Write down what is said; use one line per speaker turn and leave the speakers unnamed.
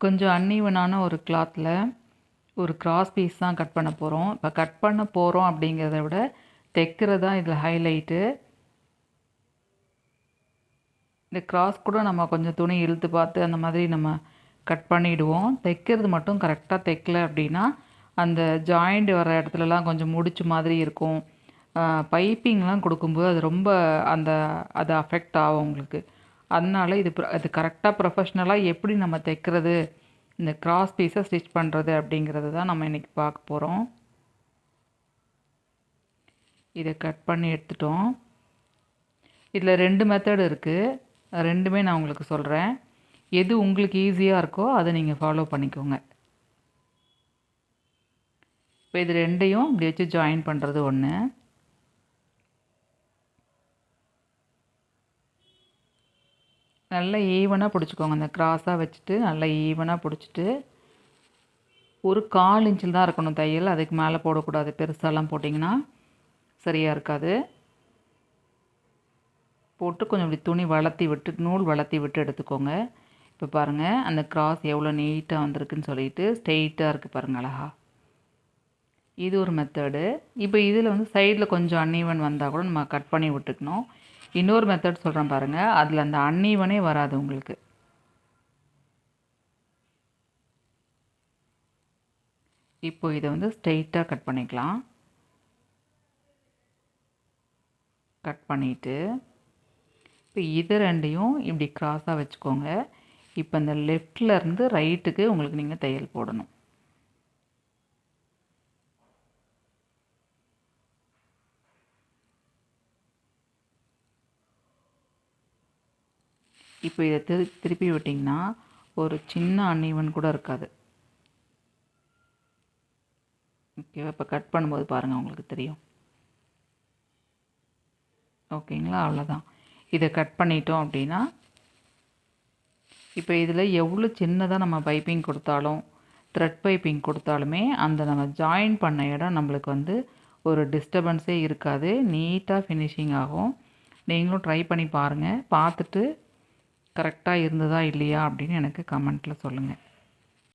கொஞ்சம் அன்ஈவனான ஒரு கிளாத்தில் ஒரு கிராஸ் பீஸ் தான் கட் பண்ண போகிறோம். இப்போ கட் பண்ண போகிறோம் அப்படிங்கிறத விட தைக்கிறது தான் இதில் ஹைலைட்டு. இந்த கிராஸ் கூட நம்ம கொஞ்சம் துணி இழுத்து பார்த்து அந்த மாதிரி நம்ம கட் பண்ணிவிடுவோம். தைக்கிறது மட்டும் கரெக்டாக தைக்கல அப்படின்னா அந்த ஜாயிண்ட் வர இடத்துலலாம் கொஞ்சம் முடிச்சு மாதிரி இருக்கும். பைப்பிங்லாம் கொடுக்கும்போது அது ரொம்ப அது அஃபெக்ட் ஆகும் உங்களுக்கு. அதனால அது கரெக்டாக ப்ரொஃபஷ்னலாக எப்படி நம்ம தைக்கிறது, இந்த கிராஸ் பீஸை ஸ்டிச் பண்ணுறது அப்படிங்கிறது தான் நம்ம இன்றைக்கி பார்க்க போகிறோம். இதை கட் பண்ணி எடுத்துட்டோம். இதில் 2 மெத்தட் இருக்குது. ரெண்டுமே நான் உங்களுக்கு சொல்கிறேன். எது உங்களுக்கு ஈஸியாக இருக்கோ அதை நீங்கள் ஃபாலோ பண்ணிக்கோங்க. இப்போ இது ரெண்டையும் இப்படி வச்சு ஜாயின் பண்ணுறது ஒன்று. நல்லா ஈவனாக பிடிச்சிக்கோங்க. அந்த கிராஸாக வச்சுட்டு நல்லா ஈவனாக பிடிச்சிட்டு ஒரு 1/4 இன்ச்சில் தான் இருக்கணும் தையல். அதுக்கு மேலே போடக்கூடாது. பெருசாலாம் போட்டிங்கன்னா சரியாக இருக்காது. போட்டு கொஞ்சம் இப்படி துணி வளர்த்தி விட்டு நூல் வளர்த்தி விட்டு எடுத்துக்கோங்க. இப்போ பாருங்கள் அந்த கிராஸ் எவ்வளோ நீட்டாக வந்திருக்குன்னு சொல்லிட்டு ஸ்ட்ரெயிட்டாக இருக்குது பாருங்கள் அழகா. இது ஒரு மெத்தடு. இப்போ இதில் வந்து சைடில் கொஞ்சம் அன்ஈவன் வந்தால் கூட நம்ம கட் பண்ணி விட்டுக்கணும். இன்னொரு மெத்தட் சொல்கிறேன் பாருங்கள். அதில் அந்த அன்ஈவனே வராது உங்களுக்கு. இப்போ இதை வந்து ஸ்ட்ரெயிட்டாக கட் பண்ணிக்கலாம். கட் பண்ணிவிட்டு இப்போ இது ரெண்டையும் இப்படி கிராஸாக வச்சுக்கோங்க. இப்போ இந்த லெஃப்ட்லேருந்து ரைட்டுக்கு உங்களுக்கு நீங்கள் தையல் போடணும். இப்போ இதை திருப்பி விட்டிங்கன்னா ஒரு சின்ன அன்ஈவன் கூட இருக்காது. ஓகேவா? இப்போ கட் பண்ணும்போது பாருங்கள் உங்களுக்கு தெரியும். ஓகேங்களா? அவ்வளோதான். இதை கட் பண்ணிட்டோம் அப்படின்னா இப்போ இதில் எவ்வளோ சின்னதாக நம்ம பைப்பிங் கொடுத்தாலும் த்ரெட் பைப்பிங் கொடுத்தாலுமே அந்த நம்ம ஜாயின் பண்ண இடம் நம்மளுக்கு வந்து ஒரு டிஸ்டர்பன்ஸே இருக்காது. நீட்டாக ஃபினிஷிங் ஆகும். நீங்களும் ட்ரை பண்ணி பாருங்கள். பார்த்துட்டு கரெக்டாக இருந்ததா இல்லையா அப்படின்னு எனக்கு கமெண்ட்டில் சொல்லுங்கள்.